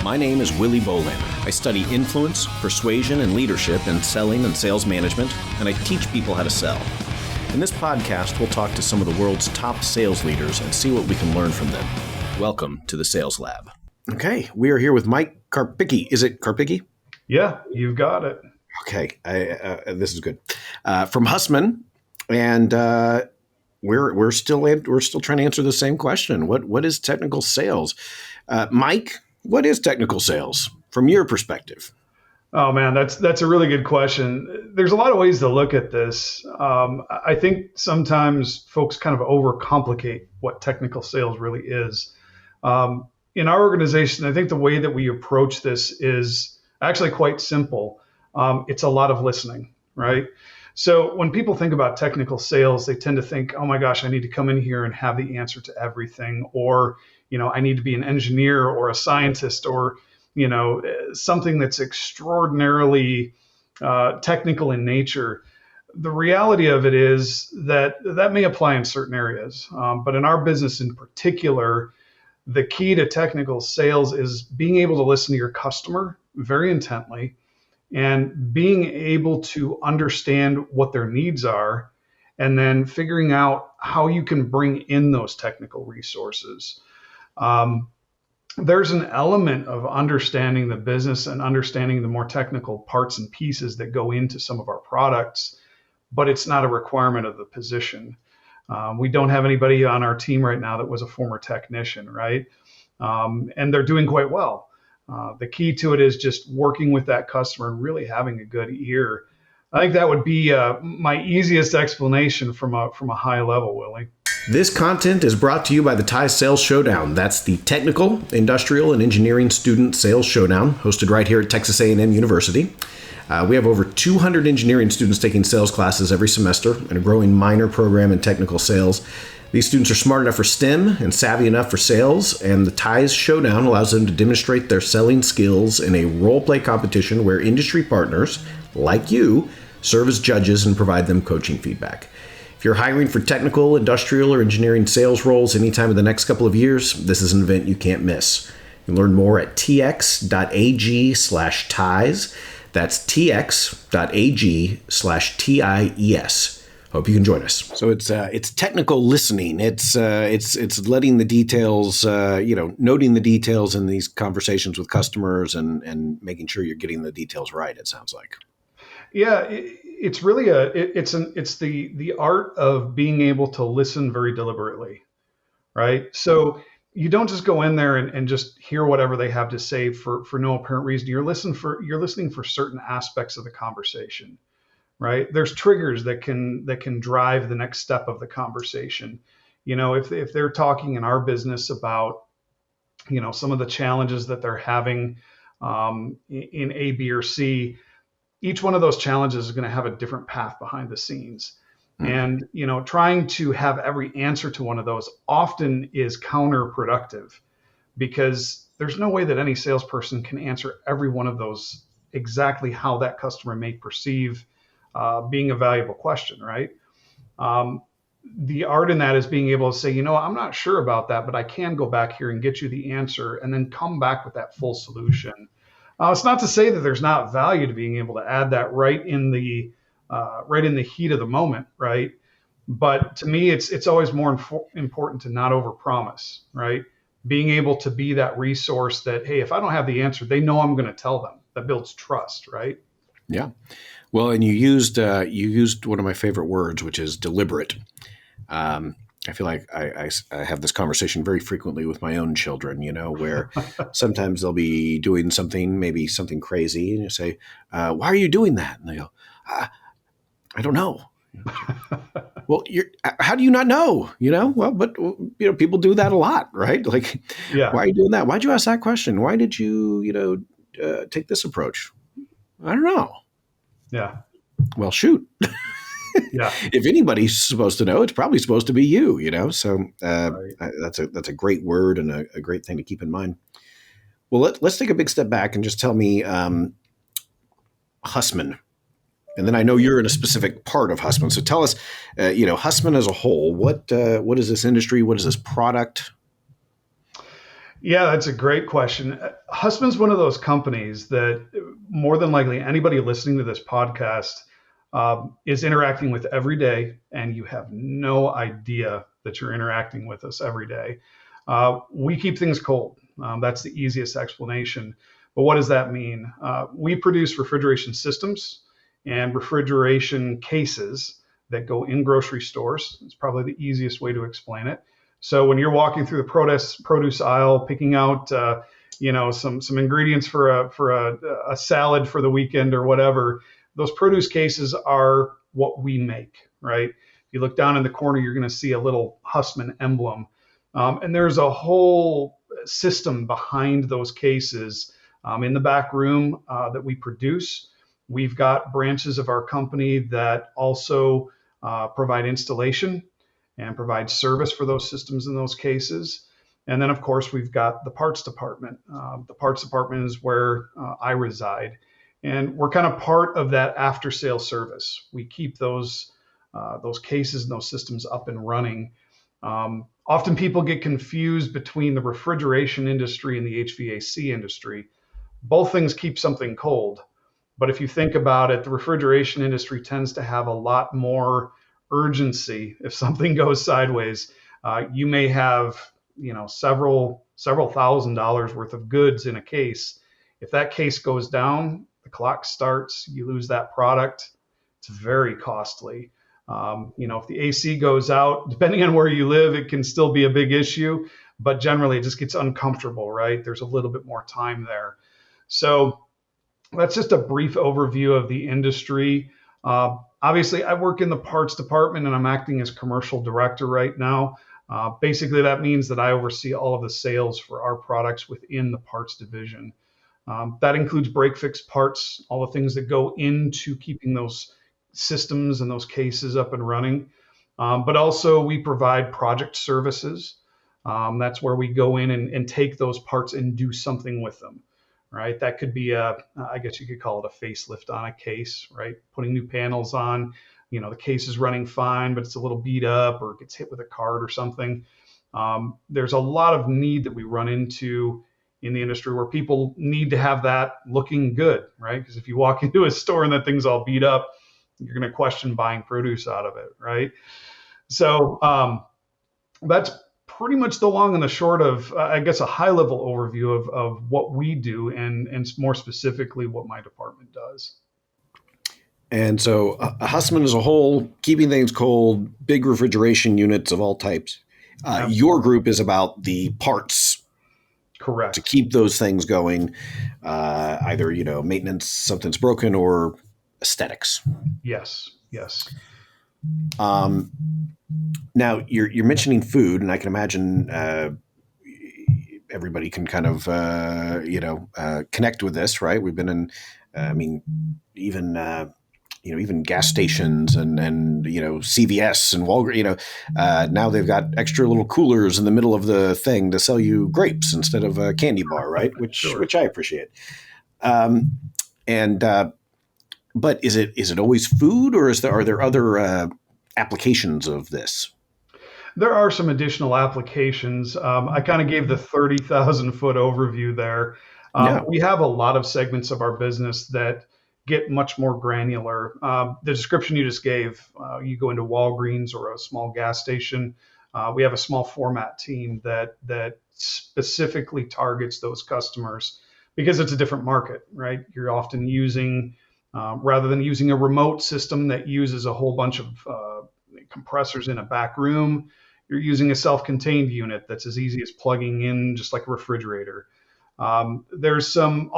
My name is Willy Bolander. I study influence, persuasion, and leadership in selling and sales management, and I teach people how to sell. In this podcast, we'll talk to some of the world's top sales leaders and see what we can learn from them. Welcome to the Sales Lab. Okay, we are here with Mike Karpicke. Is it Karpicke? Yeah, you've got it. Okay, this is good. From Hussmann, and we're still trying to answer the same question. What is technical sales? Mike, what is technical sales from your perspective? Oh man, that's a really good question. There's a lot of ways to look at this. I think sometimes folks kind of overcomplicate what technical sales really is. In our organization, I think the way that we approach this is actually quite simple. It's a lot of listening, right? So when people think about technical sales, they tend to think, oh my gosh, I need to come in here and have the answer to everything, or, I need to be an engineer or a scientist or, something that's extraordinarily technical in nature. The reality of it is that may apply in certain areas, but in our business in particular, the key to technical sales is being able to listen to your customer very intently and being able to understand what their needs are, and then figuring out how you can bring in those technical resources. There's an element of understanding the business and understanding the more technical parts and pieces that go into some of our products, but it's not a requirement of the position. We don't have anybody on our team right now that was a former technician, right? And they're doing quite well. The key to it is just working with that customer and really having a good ear. I think that would be my easiest explanation from a high level, Willie. This content is brought to you by the TIES Sales Showdown. That's the Technical, Industrial, and Engineering Student Sales Showdown, hosted right here at Texas A&M University. We have over 200 engineering students taking sales classes every semester and a growing minor program in technical sales. These students are smart enough for STEM and savvy enough for sales, and the TIES Showdown allows them to demonstrate their selling skills in a role-play competition where industry partners, like you, serve as judges and provide them coaching feedback. If you're hiring for technical, industrial, or engineering sales roles anytime in the next couple of years, this is an event you can't miss. You can learn more at tx.ag/TIES. That's tx.ag/TIES. Hope you can join us. So it's technical listening. It's letting the details, noting the details in these conversations with customers and making sure you're getting the details right. It sounds like. Yeah, it's really it's the art of being able to listen very deliberately, right? So you don't just go in there and just hear whatever they have to say for no apparent reason. You're listening for certain aspects of the conversation. Right? There's triggers that can drive the next step of the conversation. If they're talking in our business about, some of the challenges that they're having in A, B, or C, each one of those challenges is going to have a different path behind the scenes. And, trying to have every answer to one of those often is counterproductive, because there's no way that any salesperson can answer every one of those exactly how that customer may perceive being a valuable question, right? The art in that is being able to say, I'm not sure about that, but I can go back here and get you the answer and then come back with that full solution. It's not to say that there's not value to being able to add that right in the heat of the moment, right? But to me, it's always more important to not overpromise, right? Being able to be that resource that, hey, if I don't have the answer, they know I'm going to tell them. That builds trust, right? Yeah. Well, and you used one of my favorite words, which is deliberate. I feel like I have this conversation very frequently with my own children, where sometimes they'll be doing something, maybe something crazy, and you say, why are you doing that? And they go, I don't know. Well, how do you not know? Well, but people do that a lot, right? Like, yeah. Why are you doing that? Why'd you ask that question? Why did you, take this approach? I don't know. Yeah. Well, shoot. Yeah. If anybody's supposed to know, it's probably supposed to be you, So right. That's a great word and a great thing to keep in mind. Well, let's take a big step back and just tell me Hussmann. And then I know you're in a specific part of Hussmann. So tell us, Hussmann as a whole, what is this industry? What is this product? Yeah, that's a great question. Hussmann's one of those companies that more than likely anybody listening to this podcast is interacting with every day, and you have no idea that you're interacting with us every day. We keep things cold. That's the easiest explanation. But what does that mean? We produce refrigeration systems and refrigeration cases that go in grocery stores. It's probably the easiest way to explain it. So when you're walking through the produce aisle, picking out some ingredients for a salad for the weekend or whatever, those produce cases are what we make, right? If you look down in the corner, you're going to see a little Hussmann emblem. And there's a whole system behind those cases in the back room that we produce. We've got branches of our company that also provide installation and provide service for those systems in those cases. And then, of course, we've got the parts department. The parts department is where I reside. And we're kind of part of that after sale service. We keep those cases and those systems up and running. Often people get confused between the refrigeration industry and the HVAC industry. Both things keep something cold. But if you think about it, the refrigeration industry tends to have a lot more urgency. If something goes sideways, you may have several $1,000s worth of goods in a case. If that case goes down, the clock starts, you lose that product. It's very costly. If the AC goes out, depending on where you live, it can still be a big issue, but generally it just gets uncomfortable, right? There's a little bit more time there. So that's just a brief overview of the industry. Obviously, I work in the parts department and I'm acting as commercial director right now. Basically, that means that I oversee all of the sales for our products within the parts division. That includes break fix parts, all the things that go into keeping those systems and those cases up and running. But also we provide project services. That's where we go in and take those parts and do something with them, right? That could be I guess you could call it a facelift on a case, right? Putting new panels on, the case is running fine, but it's a little beat up or it gets hit with a card or something. There's a lot of need that we run into in the industry where people need to have that looking good, right? Because if you walk into a store and that thing's all beat up, you're going to question buying produce out of it, right? So that's pretty much the long and the short of, I guess, a high-level overview of what we do and more specifically what my department does. And so Hussmann as a whole, keeping things cold, big refrigeration units of all types. Your group is about the parts. Correct. To keep those things going, either, maintenance, something's broken, or aesthetics. Yes. Now you're mentioning food, and I can imagine everybody can kind of connect with this, right? We've been in, even gas stations and CVS and Walgreens. Now they've got extra little coolers in the middle of the thing to sell you grapes instead of a candy bar, right? Which I appreciate. But is it always food, or are there other applications of this? There are some additional applications. I kind of gave the 30,000 foot overview there. We have a lot of segments of our business that get much more granular. The description you just gave, you go into Walgreens or a small gas station. We have a small format team that specifically targets those customers because it's a different market, right? You're often using, rather than using a remote system that uses a whole bunch of compressors in a back room, you're using a self-contained unit that's as easy as plugging in, just like a refrigerator. There's some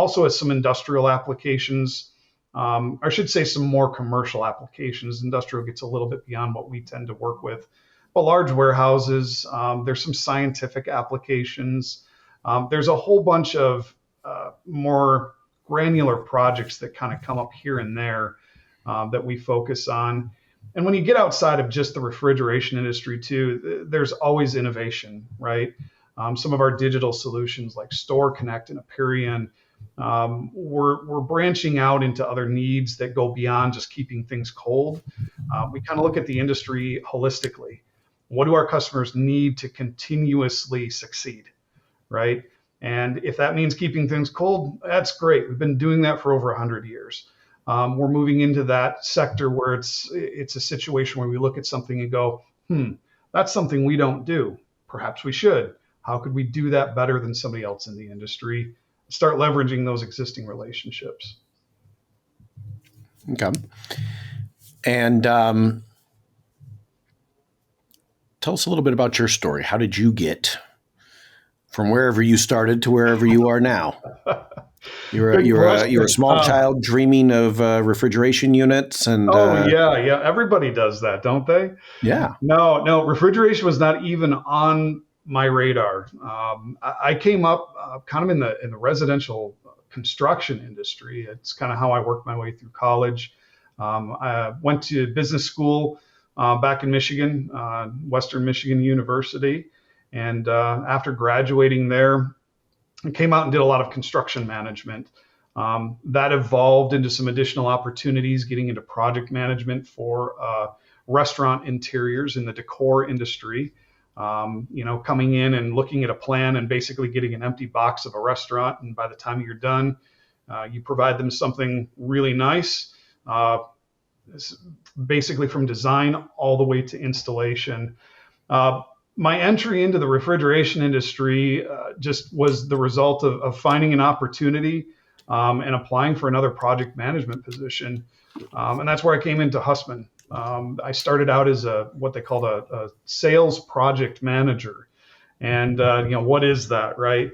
industrial applications. I should say some more commercial applications. Industrial gets a little bit beyond what we tend to work with. But large warehouses, there's some scientific applications. There's a whole bunch of more granular projects that kind of come up here and there that we focus on. And when you get outside of just the refrigeration industry too, there's always innovation, right? Some of our digital solutions like Store Connect and Aperion, we're branching out into other needs that go beyond just keeping things cold. We kind of look at the industry holistically. What do our customers need to continuously succeed, right? And if that means keeping things cold, that's great. We've been doing that for over 100 years. We're moving into that sector where it's a situation where we look at something and go, that's something we don't do. Perhaps we should. How could we do that better than somebody else in the industry? Start leveraging those existing relationships. Okay. And tell us a little bit about your story. How did you get from wherever you started to wherever you are now? You're a small child dreaming of refrigeration units, and yeah, everybody does that, don't they? Yeah. No, refrigeration was not even on my radar. I came up kind of in the residential construction industry. It's kind of how I worked my way through college. I went to business school back in Michigan, Western Michigan University, and after graduating there, I came out and did a lot of construction management. That evolved into some additional opportunities, getting into project management for restaurant interiors in the decor industry. Coming in and looking at a plan and basically getting an empty box of a restaurant, and by the time you're done, you provide them something really nice, basically from design all the way to installation. My entry into the refrigeration industry just was the result of finding an opportunity and applying for another project management position. And that's where I came into Hussmann. I started out as what they called a sales project manager. And what is that, right?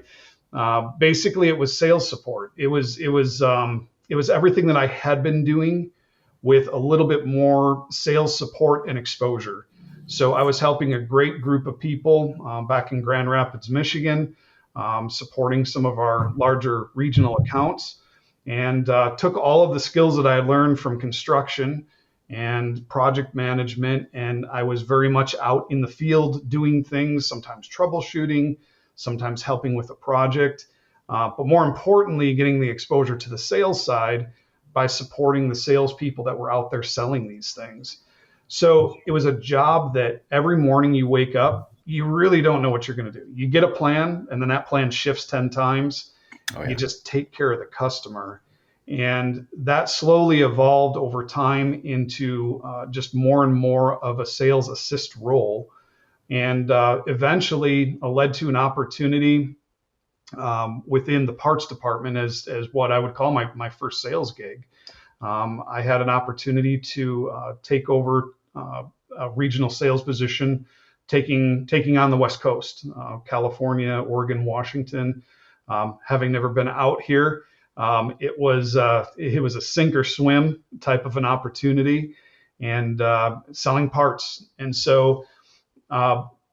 Basically, it was sales support. It was everything that I had been doing with a little bit more sales support and exposure. So I was helping a great group of people back in Grand Rapids, Michigan, supporting some of our larger regional accounts, and took all of the skills that I had learned from construction and project management. And I was very much out in the field doing things, sometimes troubleshooting, sometimes helping with a project, but more importantly, getting the exposure to the sales side by supporting the salespeople that were out there selling these things. So it was a job that every morning you wake up, you really don't know what you're going to do. You get a plan, and then that plan shifts 10 times. Oh, yeah. You just take care of the customer. And that slowly evolved over time into just more and more of a sales assist role. And eventually led to an opportunity within the parts department as what I would call my first sales gig. I had an opportunity to take over a regional sales position, taking on the West Coast, California, Oregon, Washington. Having never been out here, it was a sink or swim type of an opportunity, and selling parts. And so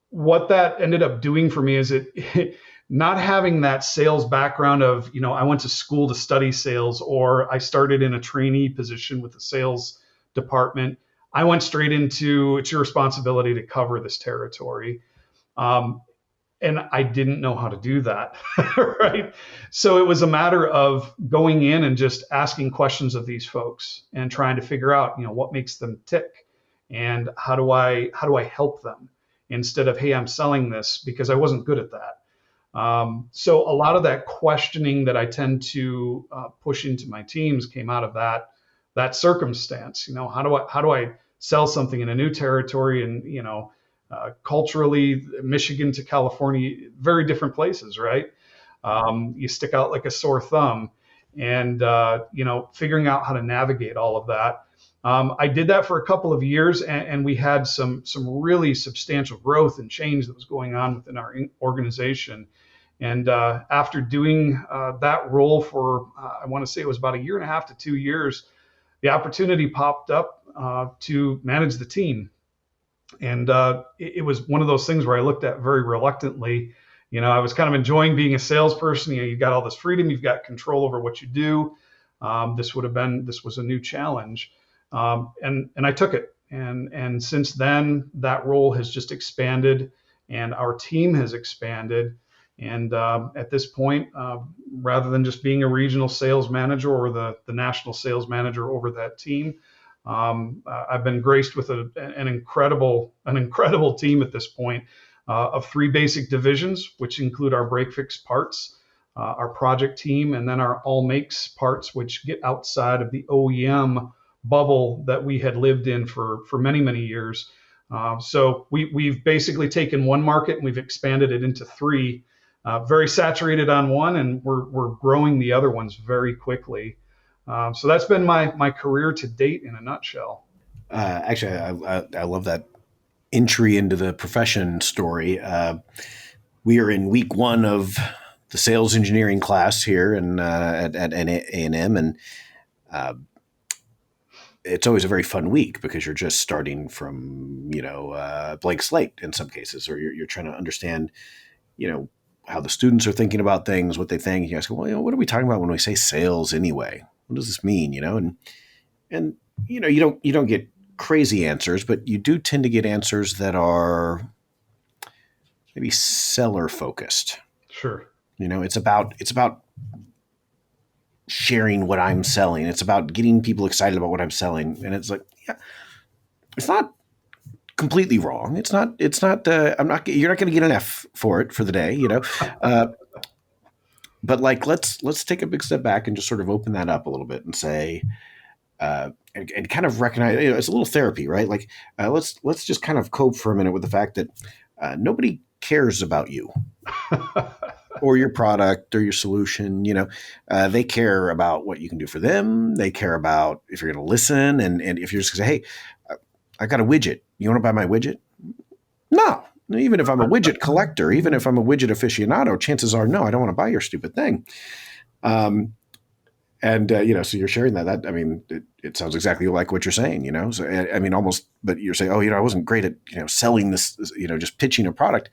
what that ended up doing for me is it not having that sales background of, I went to school to study sales, or I started in a trainee position with the sales department. I went straight into, it's your responsibility to cover this territory. And I didn't know how to do that, right? So it was a matter of going in and just asking questions of these folks and trying to figure out, what makes them tick, and how do I help them, instead of, hey, I'm selling this, because I wasn't good at that. So a lot of that questioning that I tend to push into my teams came out of that circumstance. How do I sell something in a new territory, and culturally, Michigan to California, very different places, right? You stick out like a sore thumb, and figuring out how to navigate all of that. I did that for a couple of years, and we had some really substantial growth and change that was going on within our organization. And after doing that role for, I want to say it was about 1.5 to 2 years, the opportunity popped up to manage the team. And it was one of those things where I looked at very reluctantly. I was kind of enjoying being a salesperson. You've got all this freedom, you've got control over what you do. This was a new challenge. And I took it. And since then, that role has just expanded, and our team has expanded. And at this point, rather than just being a regional sales manager or the national sales manager over that team, I've been graced with an incredible team at this point of 3 basic divisions, which include our break fix parts, our project team, and then our all makes parts, which get outside of the OEM bubble that we had lived in for many, many years. So we've basically taken one market and we've expanded it into three, very saturated on one, and we're growing the other ones very quickly. So that's been my career to date in a nutshell. Actually, I love that entry into the profession story. We are in week one of the sales engineering class here at A&M, and it's always a very fun week because you're just starting from blank slate in some cases, or you're trying to understand how the students are thinking about things, what they think. You ask, well, what are we talking about when we say sales anyway? What does this mean? And you don't get crazy answers, but you do tend to get answers that are maybe seller focused. Sure. It's about sharing what I'm selling. It's about getting people excited about what I'm selling. And it's like, yeah, it's not completely wrong. It's not, you're not going to get an F for it for the day, but like, let's take a big step back and just sort of open that up a little bit and say, and kind of recognize, it's a little therapy, right? Like, let's just kind of cope for a minute with the fact that nobody cares about you or your product or your solution. They care about what you can do for them. They care about if you're going to listen, and if you're just going to say, hey, I got a widget. You want to buy my widget? No. Even if I'm a widget collector, even if I'm a widget aficionado, chances are, no, I don't want to buy your stupid thing. So you're sharing that. I mean, it sounds exactly like what you're saying, So, I mean, almost, but you're saying, oh, I wasn't great at, selling this, just pitching a product.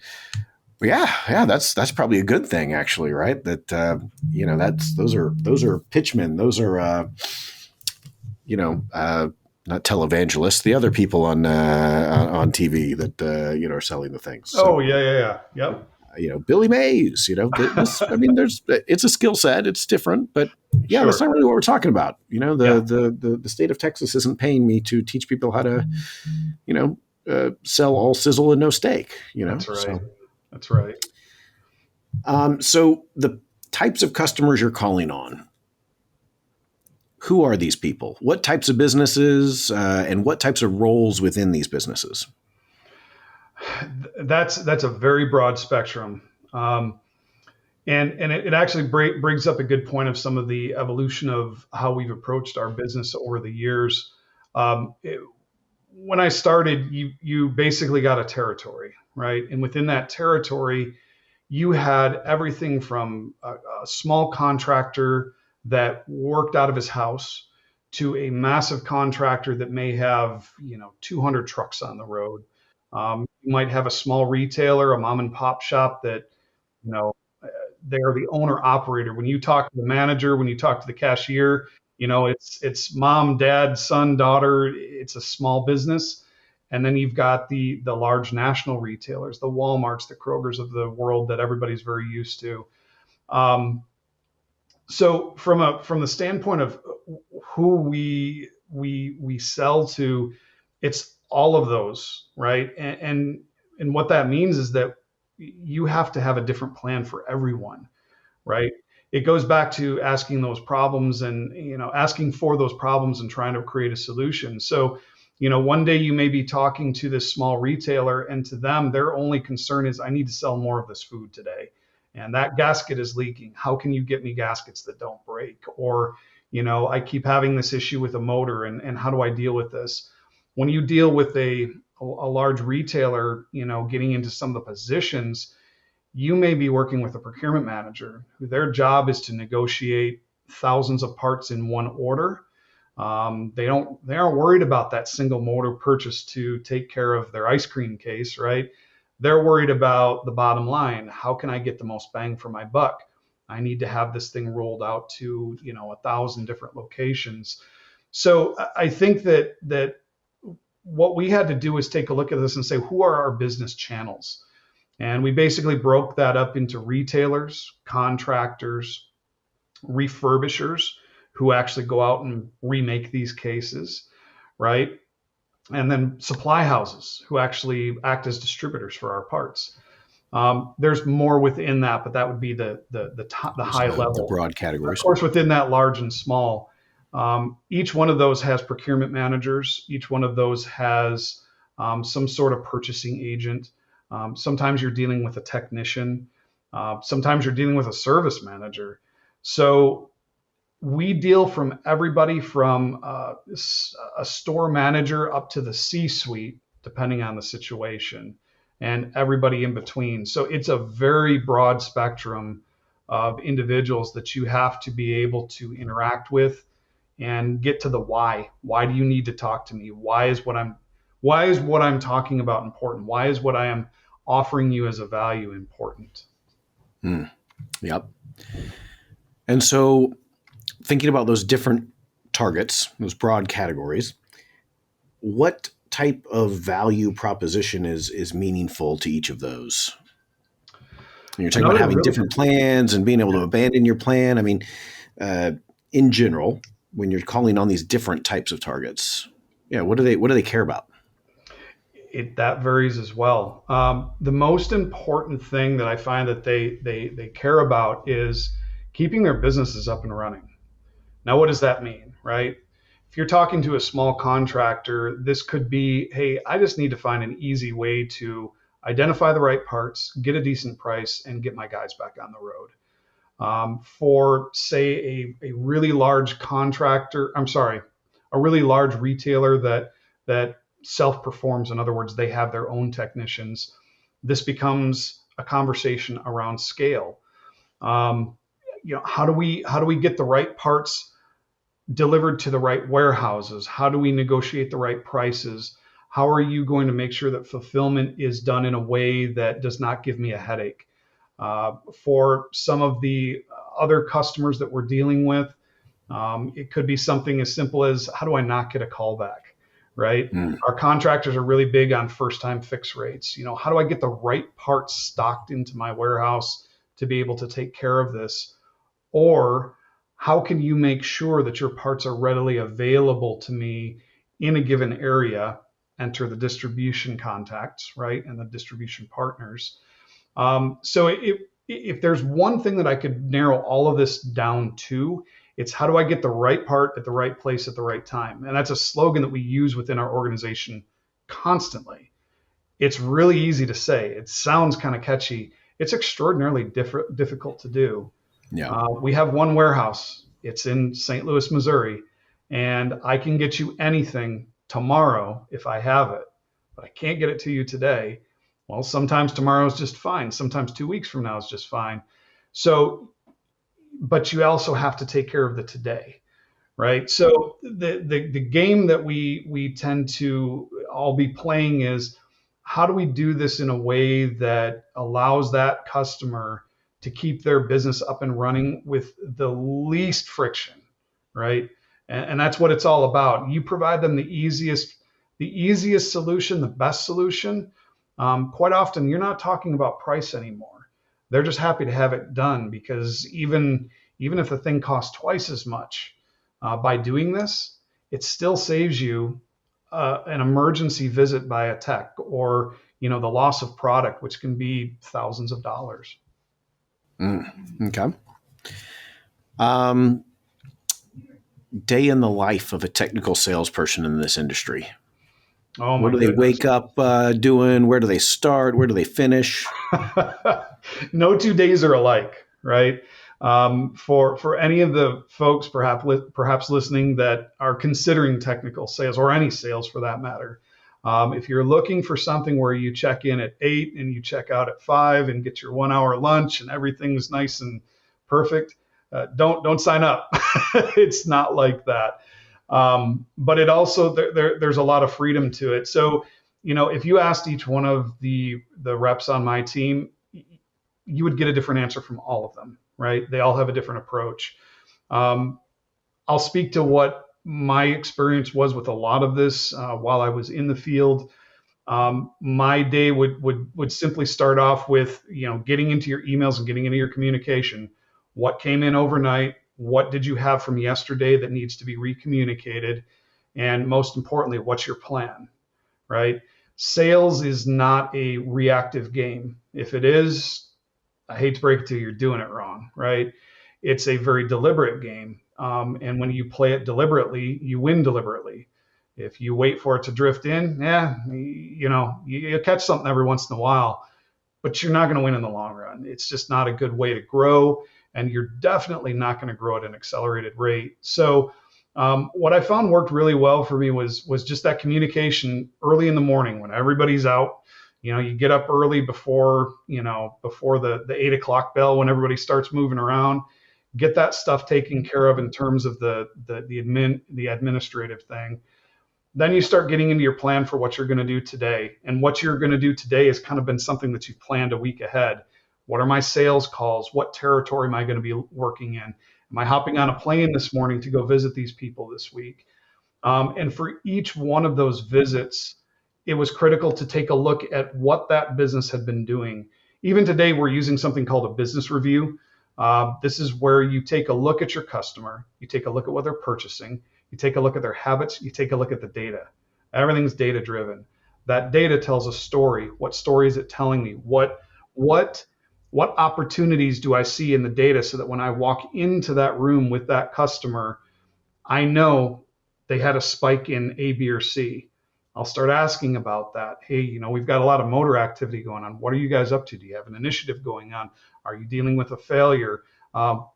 Well, yeah, that's probably a good thing, actually, right? That, those are pitchmen. Those are, not televangelists, the other people on TV that, are selling the things. So, Oh, yeah. Yep. Billy Mays, I mean, it's a skill set. It's different, but yeah, That's not really what we're talking about. The state of Texas isn't paying me to teach people how to, sell all sizzle and no steak, That's right. So, that's right. So the types of customers you're calling on, who are these people? What types of businesses and what types of roles within these businesses? That's a very broad spectrum. And it actually brings up a good point of some of the evolution of how we've approached our business over the years. When I started, you basically got a territory, right? And within that territory, you had everything from a small contractor that worked out of his house to a massive contractor that may have 200 trucks on the road. You might have a small retailer, a mom and pop shop that you know they're the owner operator. When you talk to the manager, when you talk to the cashier, it's mom, dad, son, daughter. It's a small business. And then you've got the large national retailers, the Walmarts, the Krogers of the world that everybody's very used to. So from the standpoint of who we sell to, it's all of those, right? And what that means is that you have to have a different plan for everyone, right? It goes back to asking those problems and asking for those problems and trying to create a solution. So one day you may be talking to this small retailer, and to them, their only concern is, I need to sell more of this food today. And that gasket is leaking. How can you get me gaskets that don't break? Or, I keep having this issue with a motor, and how do I deal with this? When you deal with a large retailer, getting into some of the positions, you may be working with a procurement manager who their job is to negotiate thousands of parts in one order. They aren't worried about that single motor purchase to take care of their ice cream case, right? They're worried about the bottom line. How can I get the most bang for my buck? I need to have this thing rolled out to 1,000 different locations. So I think that what we had to do is take a look at this and say, who are our business channels? And we basically broke that up into retailers, contractors, refurbishers who actually go out and remake these cases, right? And then supply houses who actually act as distributors for our parts. There's more within that, but that would be the Just high the level. broad Of categories. course, within that large and small, each one of those has procurement managers. Each one of those has some sort of purchasing agent. Sometimes you're dealing with a technician. Sometimes you're dealing with a service manager. So we deal from everybody from a store manager up to the C-suite, depending on the situation, and everybody in between. So it's a very broad spectrum of individuals that you have to be able to interact with and get to the why. Why do you need to talk to me? Why is what I'm talking about important? Why is what I am offering you as a value important? Yep. And so thinking about those different targets, those broad categories, what type of value proposition is meaningful to each of those? And you're talking about Another having really different plans and being able to abandon your plan. I mean, in general, when you're calling on these different types of targets, yeah, what do they care about? That varies as well. The most important thing that I find that they care about is keeping their businesses up and running. Now, what does that mean, right? If you're talking to a small contractor, this could be, hey, I just need to find an easy way to identify the right parts, get a decent price, and get my guys back on the road. For, say, a really large contractor, I'm sorry, a really large retailer that self-performs. In other words, they have their own technicians. This becomes a conversation around scale. How do we get the right parts delivered to the right warehouses? How do we negotiate the right prices? How are you going to make sure that fulfillment is done in a way that does not give me a headache? For some of the other customers that we're dealing with, it could be something as simple as, how do I not get a callback, right? Our contractors are really big on first-time fix rates. How do I get the right parts stocked into my warehouse to be able to take care of this? Or how can you make sure that your parts are readily available to me in a given area? Enter the distribution contacts, right, and the distribution partners. So if there's one thing that I could narrow all of this down to, it's how do I get the right part at the right place at the right time? And that's a slogan that we use within our organization constantly. It's really easy to say. It sounds kind of catchy. It's extraordinarily difficult to do. Yeah. We have one warehouse. It's in St. Louis, Missouri, and I can get you anything tomorrow if I have it, but I can't get it to you today. Well, sometimes tomorrow is just fine. Sometimes 2 weeks from now is just fine. So, but you also have to take care of the today, right? So the game that we tend to all be playing is, how do we do this in a way that allows that customer to keep their business up and running with the least friction, right? And that's what it's all about. You provide them the easiest solution, the best solution. Quite often, you're not talking about price anymore. They're just happy to have it done, because even if the thing costs twice as much, by doing this, it still saves you an emergency visit by a tech, or the loss of product, which can be thousands of dollars. Okay. Day in the life of a technical salesperson in this industry. Oh my What do they goodness. wake up doing? Where do they start? Where do they finish? No 2 days are alike, right? For any of the folks perhaps listening that are considering technical sales, or any sales for that matter, if you're looking for something where you check in at 8 and you check out at 5 and get your 1 hour lunch and everything's nice and perfect, don't sign up. It's not like that. But it also, there's a lot of freedom to it. So, if you asked each one of the reps on my team, you would get a different answer from all of them, right? They all have a different approach. I'll speak to what my experience was with a lot of this while I was in the field. My day would simply start off with, getting into your emails and getting into your communication. What came in overnight? What did you have from yesterday that needs to be recommunicated? And most importantly, what's your plan, right? Sales is not a reactive game. If it is, I hate to break it to you, you're doing it wrong, right? It's a very deliberate game. And when you play it deliberately, you win deliberately. If you wait for it to drift in, you catch something every once in a while, but you're not going to win in the long run. It's just not a good way to grow, and you're definitely not going to grow at an accelerated rate. So, what I found worked really well for me was just that communication early in the morning when everybody's out. You get up early before the 8 o'clock bell when everybody starts moving around. Get that stuff taken care of in terms of the administrative thing. Then you start getting into your plan for what you're going to do today. And what you're going to do today has kind of been something that you've planned a week ahead. What are my sales calls? What territory am I going to be working in? Am I hopping on a plane this morning to go visit these people this week? And for each one of those visits, it was critical to take a look at what that business had been doing. Even today, we're using something called a business review. This is where you take a look at your customer, you take a look at what they're purchasing, you take a look at their habits, you take a look at the data. Everything's data driven. That data tells a story. What story is it telling me? What opportunities do I see in the data so that when I walk into that room with that customer, I know they had a spike in A, B, or C. I'll start asking about that. Hey, we've got a lot of motor activity going on. What are you guys up to? Do you have an initiative going on? Are you dealing with a failure?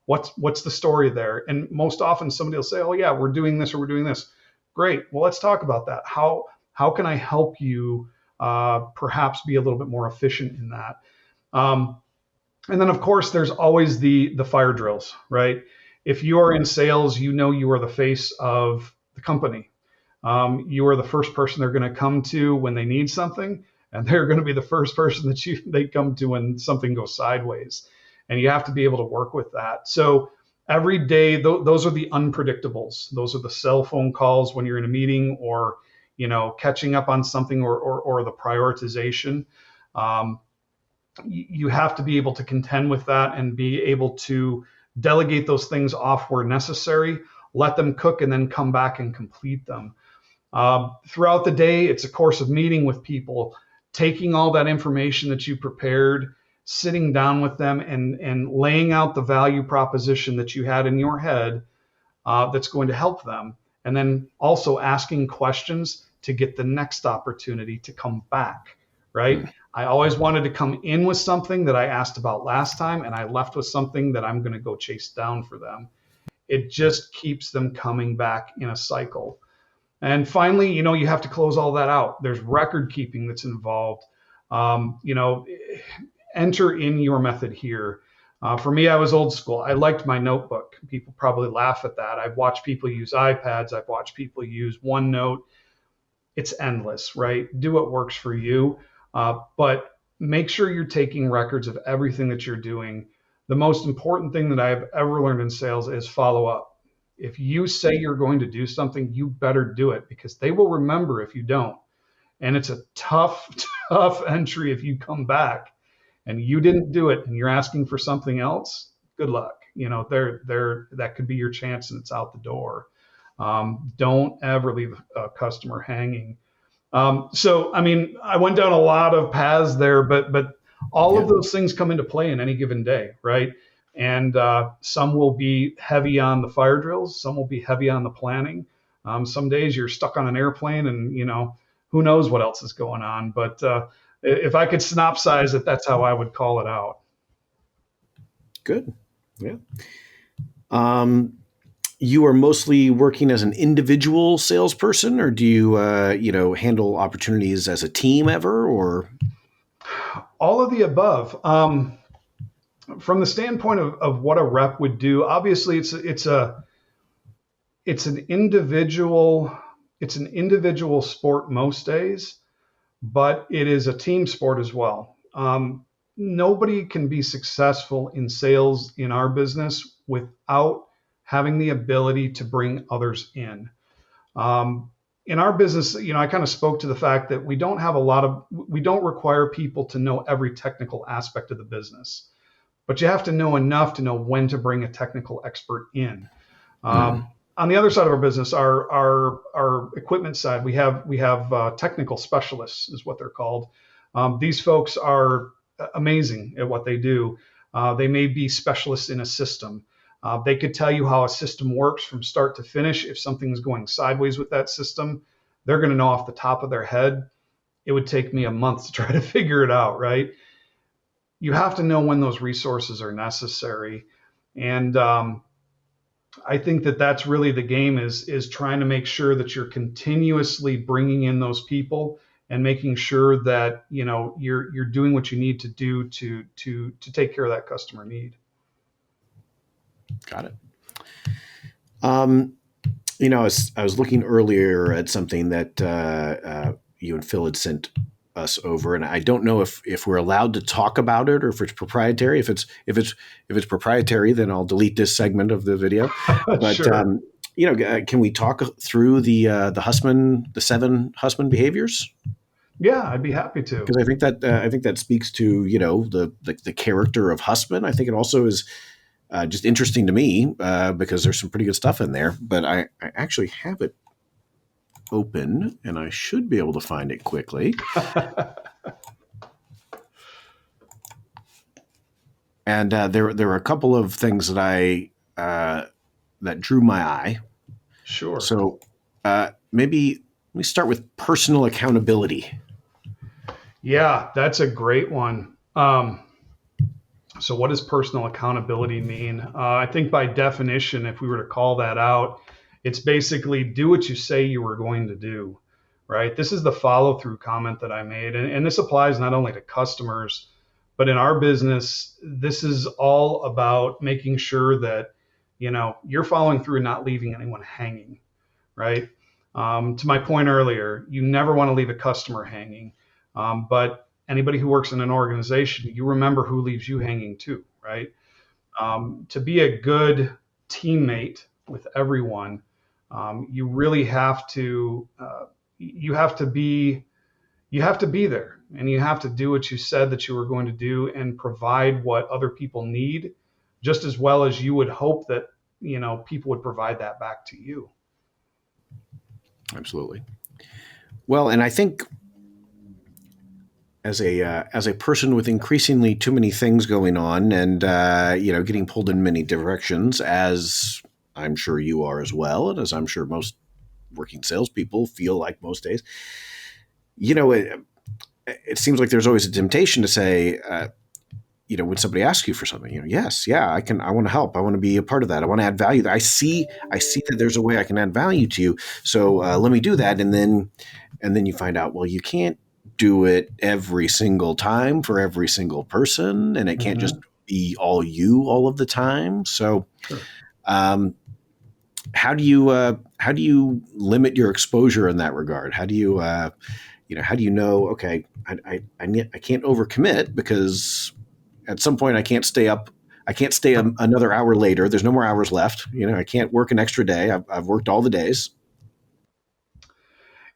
What's the story there? And most often somebody will say, oh yeah, we're doing this or we're doing this. Great. Well, let's talk about that. How can I help you perhaps be a little bit more efficient in that? And then of course, there's always the fire drills, right? If you are in sales, you are the face of the company. You are the first person they're going to come to when they need something, and they're going to be the first person that they come to when something goes sideways. And you have to be able to work with that. So every day, those are the unpredictables. Those are the cell phone calls when you're in a meeting, or catching up on something, or the prioritization. You have to be able to contend with that and be able to delegate those things off where necessary, let them cook, and then come back and complete them. Throughout the day, it's a course of meeting with people, taking all that information that you prepared, sitting down with them and laying out the value proposition that you had in your head that's going to help them. And then also asking questions to get the next opportunity to come back, right? I always wanted to come in with something that I asked about last time, and I left with something that I'm going to go chase down for them. It just keeps them coming back in a cycle. And finally, you have to close all that out. There's record keeping that's involved. Enter in your method here. For me, I was old school. I liked my notebook. People probably laugh at that. I've watched people use iPads. I've watched people use OneNote. It's endless, right? Do what works for you. But make sure you're taking records of everything that you're doing. The most important thing that I've ever learned in sales is follow up. If you say you're going to do something, you better do it, because they will remember if you don't. And it's a tough entry if you come back and you didn't do it and you're asking for something else. Good luck. That could be your chance, and it's out the door. Don't ever leave a customer hanging. I went down a lot of paths there, but all of those things come into play in any given day, right? And some will be heavy on the fire drills. Some will be heavy on the planning. Some days you're stuck on an airplane, and who knows what else is going on. But if I could synopsize it, that's how I would call it out. Good. Yeah. You are mostly working as an individual salesperson, or do you, handle opportunities as a team ever, or? All of the above. From the standpoint of what a rep would do, obviously it's an individual sport most days, but it is a team sport as well. Nobody can be successful in sales in our business without having the ability to bring others in. In our business, I kind of spoke to the fact that we don't require people to know every technical aspect of the business, but you have to know enough to know when to bring a technical expert in. On the other side of our business, our equipment side, we have technical specialists, is what they're called. These folks are amazing at what they do. They may be specialists in a system. They could tell you how a system works from start to finish. If something is going sideways with that system, they're going to know off the top of their head. It would take me a month to try to figure it out, right? You have to know when those resources are necessary. And I think that that's really the game, is trying to make sure that you're continuously bringing in those people and making sure that you're doing what you need to do to take care of that customer need. Got it. I was looking earlier at something that you and Phil had sent us over, and I don't know if we're allowed to talk about it or if it's proprietary. If it's proprietary, then I'll delete this segment of the video. But Sure. can we talk through the Hussmann, the 7 Hussmann behaviors? Yeah, I'd be happy to. Because I think that speaks to the character of Hussmann. I think it also is just interesting to me because there's some pretty good stuff in there. But I actually have it open, and I should be able to find it quickly. And there were a couple of things that that drew my eye. Sure. So maybe let me start with personal accountability. Yeah, that's a great one. So what does personal accountability mean? I think by definition, if we were to call that out, it's basically do what you say you were going to do, right? This is the follow through comment that I made. And this applies not only to customers, but in our business, this is all about making sure that, you're following through and not leaving anyone hanging, right? To my point earlier, you never want to leave a customer hanging. But anybody who works in an organization, you remember who leaves you hanging too, right? To be a good teammate with everyone, you really have to you have to be there, and you have to do what you said that you were going to do and provide what other people need, just as well as you would hope that people would provide that back to you. Absolutely. Well, and I think as a person with increasingly too many things going on, and getting pulled in many directions, as I'm sure you are as well, and as I'm sure most working salespeople feel like most days, it seems like there's always a temptation to say, when somebody asks you for something, yes, yeah, I want to help. I want to be a part of that. I want to add value. I see that there's a way I can add value to you. So let me do that. And then you find out, well, you can't do it every single time for every single person, and it can't just be all you all of the time. So, Sure. How do you limit your exposure in that regard? How do you know? Okay, I can't overcommit, because at some point I can't stay up. I can't stay another hour later. There's no more hours left. I can't work an extra day. I've worked all the days.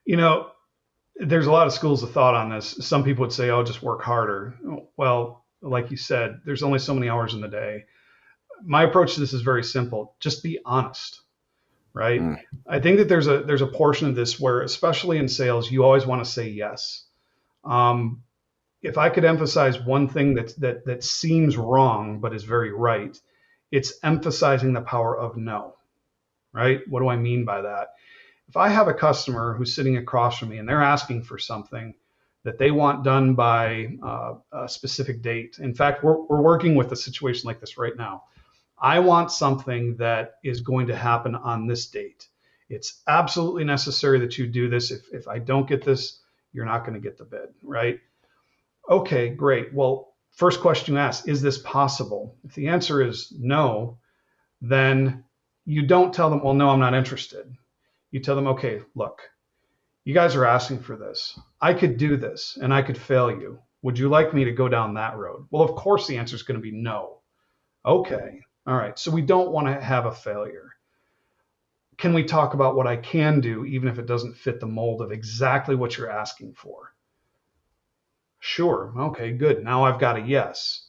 There's a lot of schools of thought on this. Some people would say, "Oh, just work harder." Well, like you said, there's only so many hours in the day. My approach to this is very simple. Just be honest, right? I think that there's a portion of this where, especially in sales, you always want to say yes. If I could emphasize one thing that seems wrong but is very right, it's emphasizing the power of no, right? What do I mean by that? If I have a customer who's sitting across from me and they're asking for something that they want done by a specific date. In fact, we're working with a situation like this right now. I want something that is going to happen on this date. It's absolutely necessary that you do this. If I don't get this, you're not going to get the bid, right? Okay, great. Well, first question you ask, is this possible? If the answer is no, then you don't tell them, well, no, I'm not interested. You tell them, okay, look, you guys are asking for this. I could do this and I could fail you. Would you like me to go down that road? Well, of course the answer is going to be no. Okay. All right. So we don't want to have a failure. Can we talk about what I can do, even if it doesn't fit the mold of exactly what you're asking for? Sure. Okay, good. Now I've got a yes.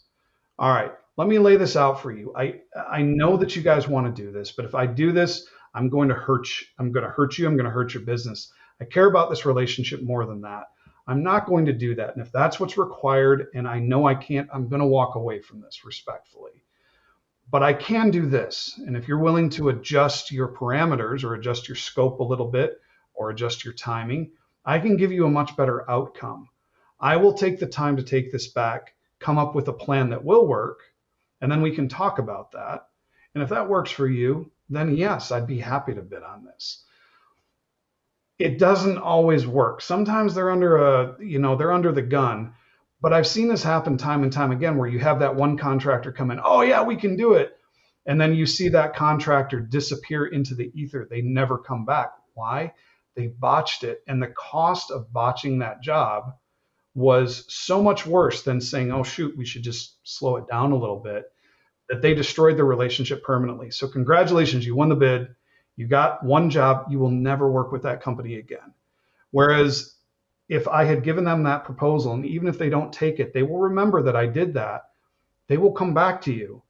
All right. Let me lay this out for you. I know that you guys want to do this, but if I do this, I'm going to hurt you. I'm going to hurt you. I'm going to hurt your business. I care about this relationship more than that. I'm not going to do that. And if that's what's required and I know I can't, I'm going to walk away from this respectfully. But I can do this. And if you're willing to adjust your parameters or adjust your scope a little bit or adjust your timing, I can give you a much better outcome. I will take the time to take this back, come up with a plan that will work, and then we can talk about that. And if that works for you, then yes, I'd be happy to bid on this. It doesn't always work. Sometimes they're under the gun. But I've seen this happen time and time again where you have that one contractor come in, oh yeah, we can do it. And then you see that contractor disappear into the ether. They never come back. Why? They botched it. And the cost of botching that job was so much worse than saying, oh shoot, we should just slow it down a little bit, that they destroyed the relationship permanently. So congratulations, you won the bid. You got one job. You will never work with that company again. Whereas if I had given them that proposal, and even if they don't take it, they will remember that I did that. They will come back to you.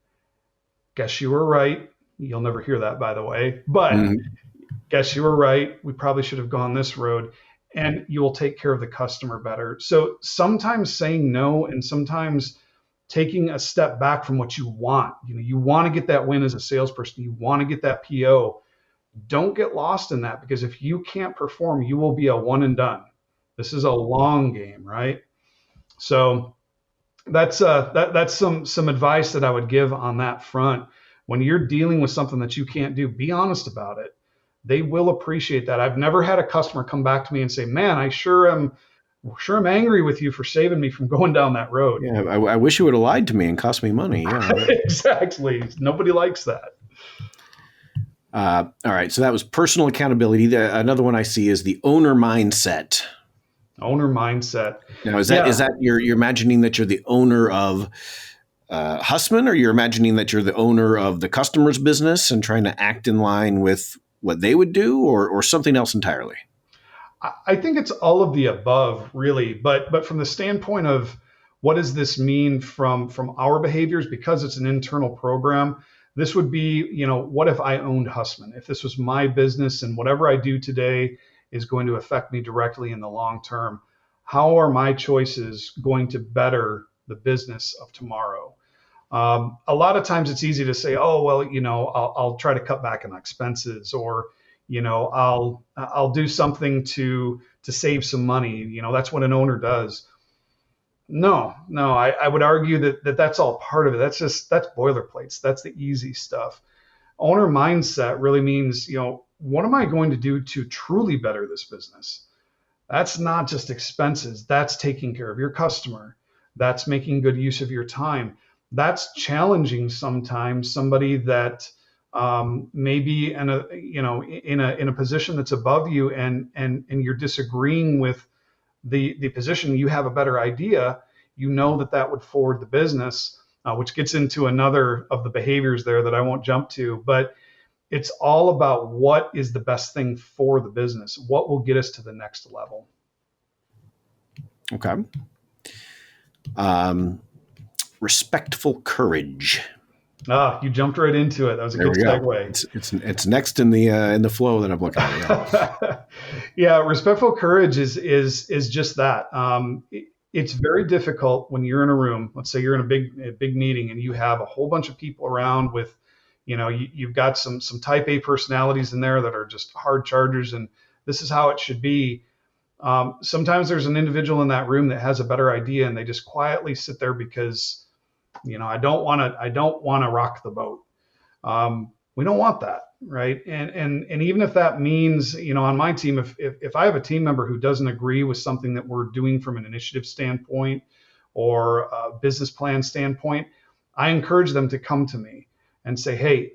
Guess you were right. You'll never hear that, by the way. But guess you were right. We probably should have gone this road. And you will take care of the customer better. So sometimes saying no and sometimes taking a step back from what you want. You want to get that win as a salesperson. You want to get that PO. Don't get lost in that, because if you can't perform, you will be a one and done. This is a long game, right? So that's some advice that I would give on that front. When you're dealing with something that you can't do, be honest about it. They will appreciate that. I've never had a customer come back to me and say, "Man, I sure am angry with you for saving me from going down that road." Yeah, I wish you would have lied to me and cost me money. Yeah, exactly. Nobody likes that. All right. So that was personal accountability. Another one I see is the owner mindset. Owner mindset. Now, is that you're imagining that you're the owner of Hussmann, or you're imagining that you're the owner of the customer's business and trying to act in line with what they would do, or something else entirely? I think it's all of the above, really. But from the standpoint of what does this mean from our behaviors, because it's an internal program, this would be, what if I owned Hussmann? If this was my business and whatever I do today is going to affect me directly in the long term, how are my choices going to better the business of tomorrow? A lot of times it's easy to say, oh, well, I'll try to cut back on expenses, or, I'll do something to save some money. That's what an owner does. No, I would argue that's all part of it. That's boilerplates. That's the easy stuff. Owner mindset really means, what am I going to do to truly better this business? That's not just expenses. That's taking care of your customer. That's making good use of your time. That's challenging sometimes somebody that maybe in a position that's above you, and you're disagreeing with the position. You have a better idea. That would forward the business, which gets into another of the behaviors there that I won't jump to. But it's all about what is the best thing for the business. What will get us to the next level? Okay. Respectful courage. You jumped right into it. That was a good segue. It's next in the flow that I'm looking at. Yeah, yeah, respectful courage is just that. It's very difficult when you're in a room. Let's say you're in a big meeting and you have a whole bunch of people around with, you've got some type A personalities in there that are just hard chargers, and this is how it should be. Sometimes there's an individual in that room that has a better idea, and they just quietly sit there because, I don't want to rock the boat. We don't want that, right? And even if that means, on my team, if I have a team member who doesn't agree with something that we're doing from an initiative standpoint or a business plan standpoint, I encourage them to come to me and say, hey,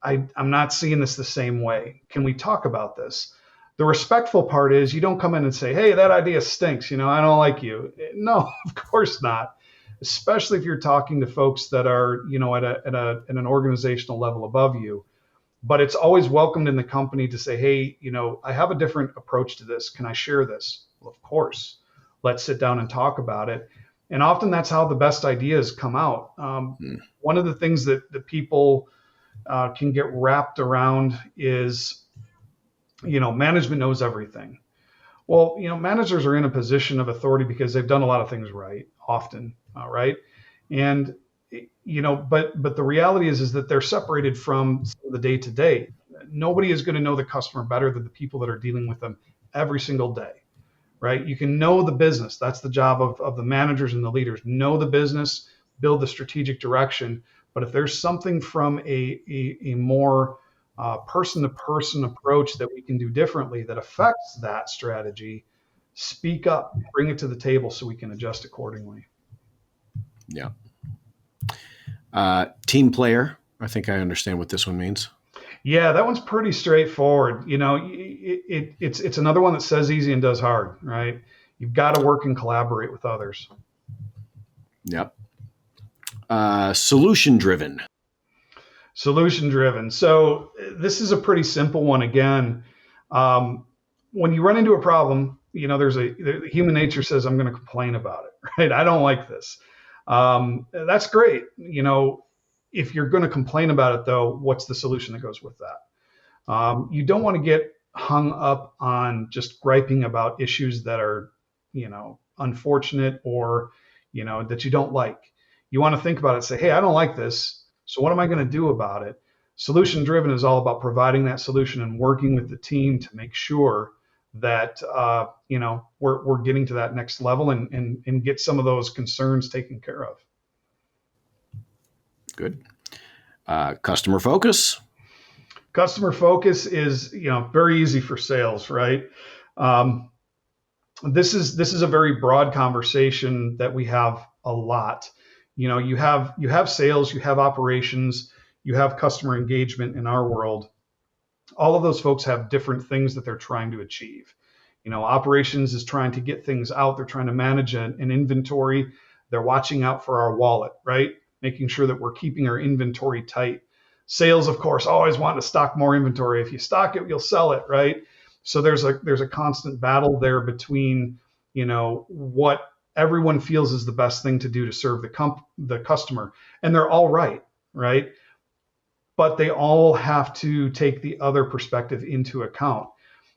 I'm not seeing this the same way. Can we talk about this? The respectful part is you don't come in and say, hey, that idea stinks. I don't like you. No, of course not. Especially if you're talking to folks that are, at an organizational level above you. But it's always welcomed in the company to say, hey, I have a different approach to this. Can I share this? Well, of course. Let's sit down and talk about it. And often that's how the best ideas come out. One of the things that people, can get wrapped around is, management knows everything. Well, managers are in a position of authority because they've done a lot of things right, often, right? And but the reality is that they're separated from the day to day. Nobody is going to know the customer better than the people that are dealing with them every single day, right? You can know the business. That's the job of the managers and the leaders. Know the business, build the strategic direction. But if there's something from a more person to person approach that we can do differently that affects that strategy, speak up, bring it to the table so we can adjust accordingly. Yeah. Team player. I think I understand what this one means. Yeah, that one's pretty straightforward. It's another one that says easy and does hard, right? You've got to work and collaborate with others. Yep. Solution driven. Solution driven. So this is a pretty simple one. Again, when you run into a problem, there's human nature says, I'm going to complain about it, right? I don't like this. That's great. If you're going to complain about it, though, what's the solution that goes with that? You don't want to get hung up on just griping about issues that are, unfortunate or, that you don't like. You want to think about it and say, hey, I don't like this. So what am I going to do about it? Solution driven is all about providing that solution and working with the team to make sure that, we're getting to that next level and get some of those concerns taken care of. Good. Customer focus. Customer focus is, very easy for sales, right? This is a very broad conversation that we have a lot. You have sales, you have operations, you have customer engagement in our world. All of those folks have different things that they're trying to achieve. Operations is trying to get things out. They're trying to manage an inventory. They're watching out for our wallet, right? Making sure that we're keeping our inventory tight. Sales, of course, always want to stock more inventory. If you stock it, you'll sell it, right? So there's a constant battle there between, what everyone feels is the best thing to do to serve the customer. And they're all right? But they all have to take the other perspective into account.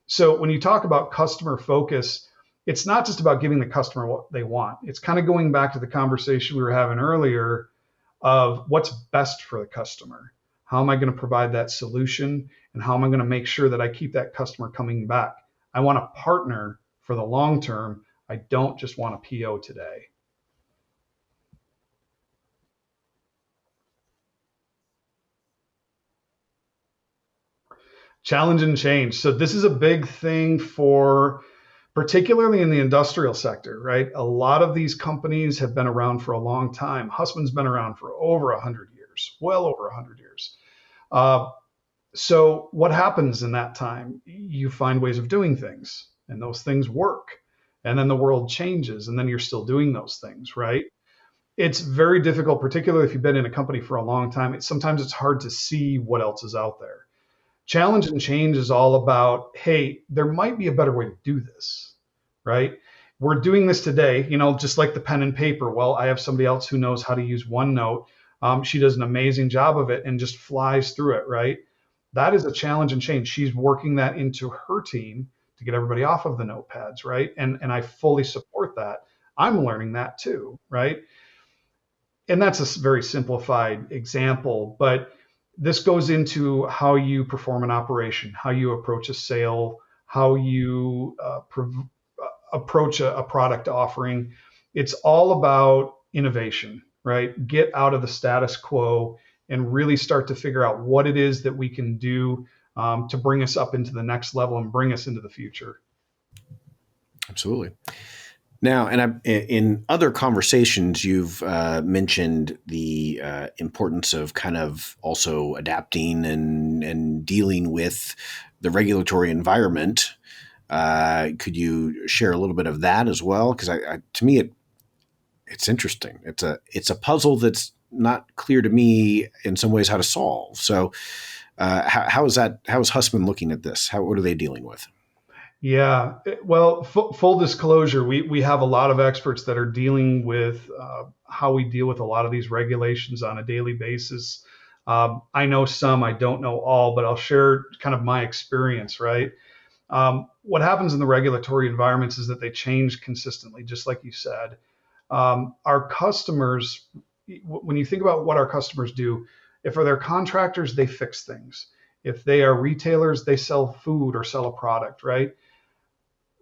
So when you talk about customer focus, it's not just about giving the customer what they want. It's kind of going back to the conversation we were having earlier of what's best for the customer. How am I going to provide that solution? And how am I going to make sure that I keep that customer coming back? I want to partner for the long term. I don't just want a PO today. Challenge and change. So this is a big thing for, particularly in the industrial sector, right? A lot of these companies have been around for a long time. Hussmann's been around for over 100 years, well over 100 years. So what happens in that time? You find ways of doing things, and those things work. And then the world changes, and then you're still doing those things, right? It's very difficult, particularly if you've been in a company for a long time. Sometimes it's hard to see what else is out there. Challenge and change is all about, hey, there might be a better way to do this, right? We're doing this today, just like the pen and paper. Well, I have somebody else who knows how to use OneNote. She does an amazing job of it and just flies through it, right? That is a challenge and change. She's working that into her team to get everybody off of the notepads, right? And I fully support that. I'm learning that too, right? And that's a very simplified example, but this goes into how you perform an operation, how you approach a sale, how you approach a product offering. It's all about innovation, right? Get out of the status quo and really start to figure out what it is that we can do to bring us up into the next level and bring us into the future. Absolutely. Now, and in other conversations, you've mentioned the importance of kind of also adapting and dealing with the regulatory environment. Could you share a little bit of that as well? Because to me, it's interesting. It's a puzzle that's not clear to me in some ways how to solve. So, how is Hussmann looking at this? What are they dealing with? Yeah, well, full disclosure, we have a lot of experts that are dealing with how we deal with a lot of these regulations on a daily basis. I know some, I don't know all, but I'll share kind of my experience, right? What happens in the regulatory environments is that they change consistently, just like you said. Our customers, when you think about what our customers do, if they're contractors, they fix things. If they are retailers, they sell food or sell a product, right?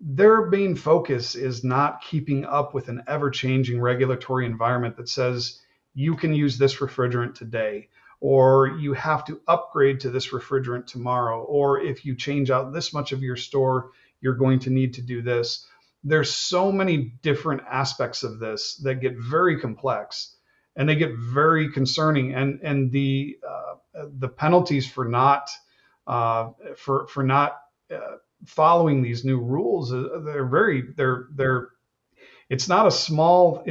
Their main focus is not keeping up with an ever changing regulatory environment that says you can use this refrigerant today, or you have to upgrade to this refrigerant tomorrow, or if you change out this much of your store, you're going to need to do this. There's so many different aspects of this that get very complex and they get very concerning, and the penalties for not for not following these new rules, they're very they're it's not a small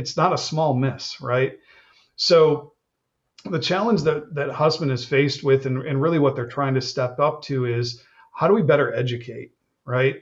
miss, right? So the challenge that Hussmann is faced with, and really what they're trying to step up to, is how do we better educate, right?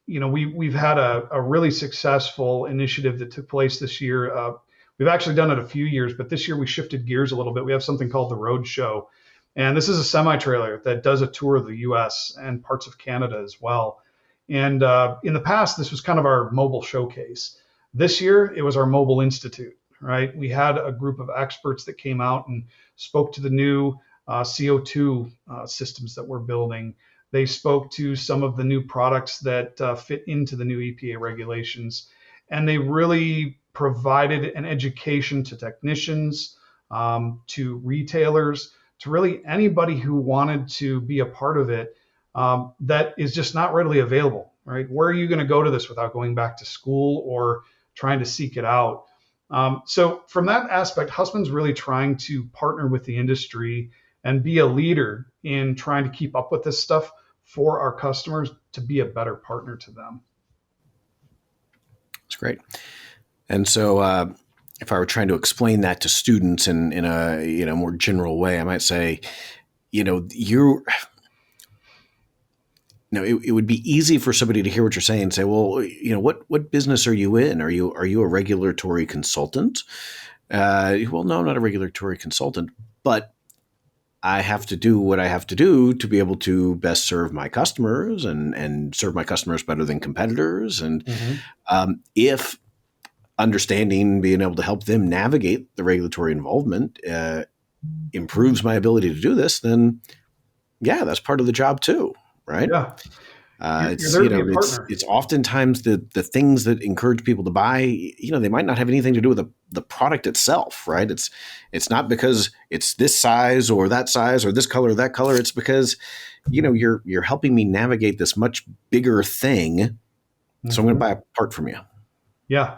We've had a really successful initiative that took place this year. We've actually done it a few years, but this year we shifted gears a little bit. We have something called the Road Show, and this is a semi-trailer that does a tour of the U.S. and parts of Canada as well. And in the past, this was kind of our mobile showcase. This year, it was our mobile institute, right? We had a group of experts that came out and spoke to the new CO2 systems that we're building. They spoke to some of the new products that fit into the new EPA regulations, and they really provided an education to technicians, to retailers, to really anybody who wanted to be a part of it, that is just not readily available, right? Where are you going to go to this without going back to school or trying to seek it out? So from that aspect, Hussmann's really trying to partner with the industry and be a leader in trying to keep up with this stuff for our customers, to be a better partner to them. That's great. And so if I were trying to explain that to students in a more general way, I might say, it would be easy for somebody to hear what you're saying and say, well, what business are you in? Are you a regulatory consultant? Well, no, I'm not a regulatory consultant, but I have to do what I have to do to be able to best serve my customers and serve my customers better than competitors. And if understanding, being able to help them navigate the regulatory involvement improves my ability to do this, then yeah, that's part of the job too, right? Yeah. It's oftentimes the things that encourage people to buy, they might not have anything to do with the product itself, right? It's not because it's this size or that size or this color or that color. It's because, you're helping me navigate this much bigger thing. So I'm going to buy a part from you. Yeah.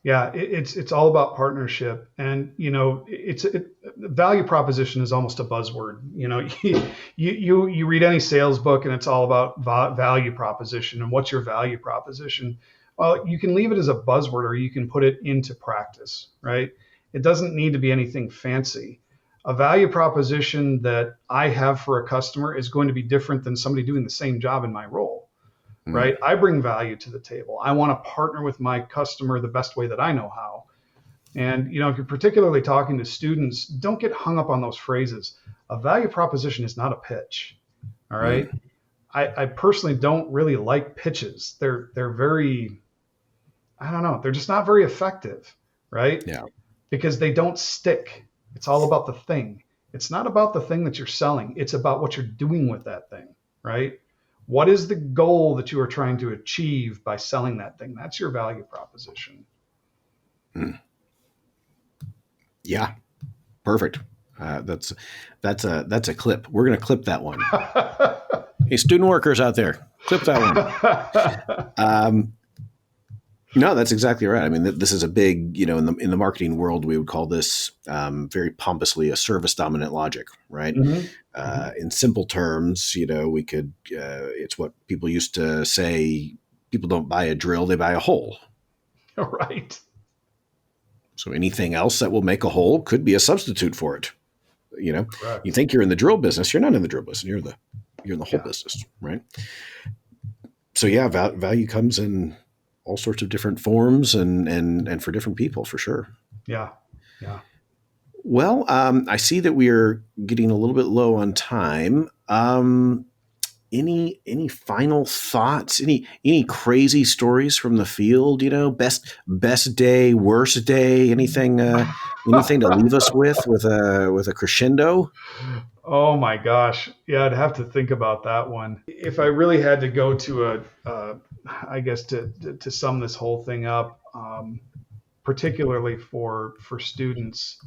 Yeah, it's all about partnership, and value proposition is almost a buzzword. You read any sales book, and it's all about value proposition and what's your value proposition. Well, you can leave it as a buzzword, or you can put it into practice, right? It doesn't need to be anything fancy. A value proposition that I have for a customer is going to be different than somebody doing the same job in my role. Right? I bring value to the table. I want to partner with my customer the best way that I know how. And, if you're particularly talking to students, don't get hung up on those phrases. A value proposition is not a pitch. All right. I personally don't really like pitches. They're very, I don't know, they're just not very effective. Right. Yeah. Because they don't stick. It's all about the thing. It's not about the thing that you're selling. It's about what you're doing with that thing. Right. What is the goal that you are trying to achieve by selling that thing? That's your value proposition. Yeah, perfect. That's a clip. We're going to clip that one. Hey, student workers out there, clip that one. No, that's exactly right. I mean, this is a big, in the marketing world, we would call this very pompously a service dominant logic, right? In simple terms, we could, it's what people used to say, people don't buy a drill, they buy a hole. Right. So anything else that will make a hole could be a substitute for it. Correct. You think you're in the drill business, you're not in the drill business, you're in the hole business, right? So yeah, value comes in all sorts of different forms and for different people, for sure. Yeah. Yeah. Well, I see that we are getting a little bit low on time. Any final thoughts? Any crazy stories from the field? Best day, worst day. Anything to leave us with a crescendo? Oh my gosh. Yeah, I'd have to think about that one. If I really had to go to I guess to sum this whole thing up, particularly for students,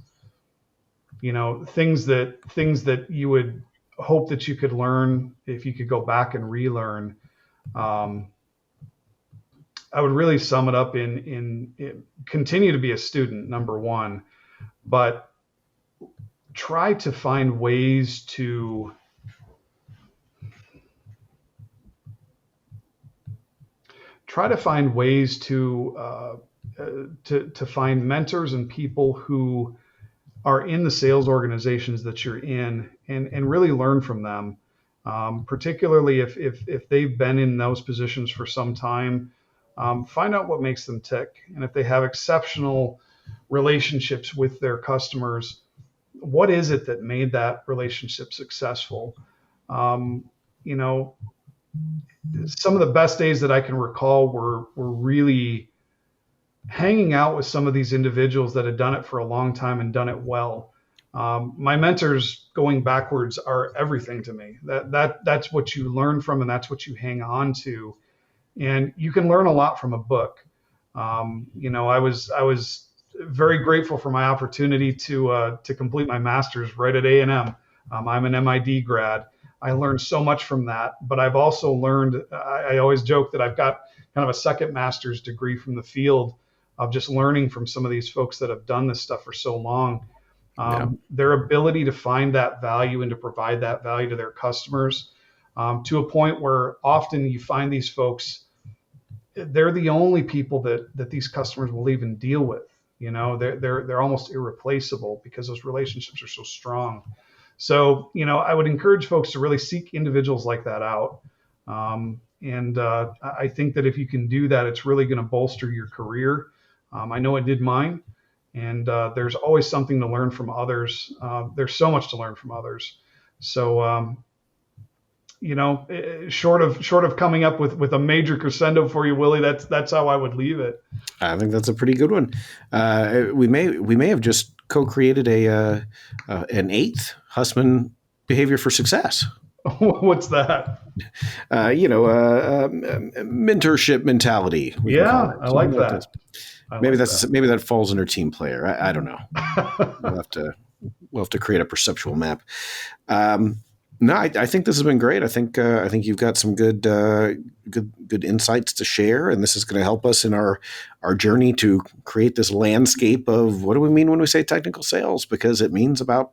things that you would hope that you could learn if you could go back and relearn. Um, I would really sum it up in continue to be a student, number one, but try to find ways to find mentors and people who are in the sales organizations that you're in, and really learn from them, particularly if they've been in those positions for some time. Find out what makes them tick, and if they have exceptional relationships with their customers, what is it that made that relationship successful? Um, you know, some of the best days that I can recall were really hanging out with some of these individuals that had done it for a long time and done it well. My mentors going backwards are everything to me. That's what you learn from, and that's what you hang on to. And you can learn a lot from a book. I was very grateful for my opportunity to complete my master's right at A&M. I'm an MID grad. I learned so much from that, but I've also learned. I always joke that I've got kind of a second master's degree from the field of just learning from some of these folks that have done this stuff for so long. Yeah. Their ability to find that value and to provide that value to their customers, to a point where often you find these folks, they're the only people that these customers will even deal with. They're almost irreplaceable because those relationships are so strong. So, I would encourage folks to really seek individuals like that out. And I think that if you can do that, it's really going to bolster your career. I know it did mine, and there's always something to learn from others. There's so much to learn from others. So, short of coming up with a major crescendo for you, Willie, that's how I would leave it. I think that's a pretty good one. We may have just co-created an eighth Hussmann behavior for success. What's that? Mentorship mentality. Yeah, I like that. Maybe that falls under team player. I don't know. We'll have to create a perceptual map. No, I think this has been great. I think you've got some good insights to share, and this is going to help us in our journey to create this landscape of what do we mean when we say technical sales, because it means about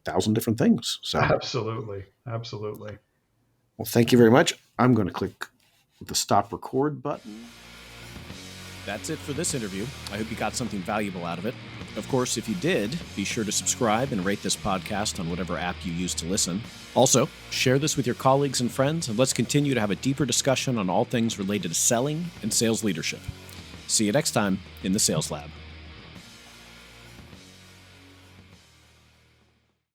1,000 different things. So absolutely. Well, thank you very much. I'm going to click the stop record button. That's it for this interview. I hope you got something valuable out of it. Of course, if you did, be sure to subscribe and rate this podcast on whatever app you use to listen. Also, share this with your colleagues and friends, and let's continue to have a deeper discussion on all things related to selling and sales leadership. See you next time in the Sales Lab.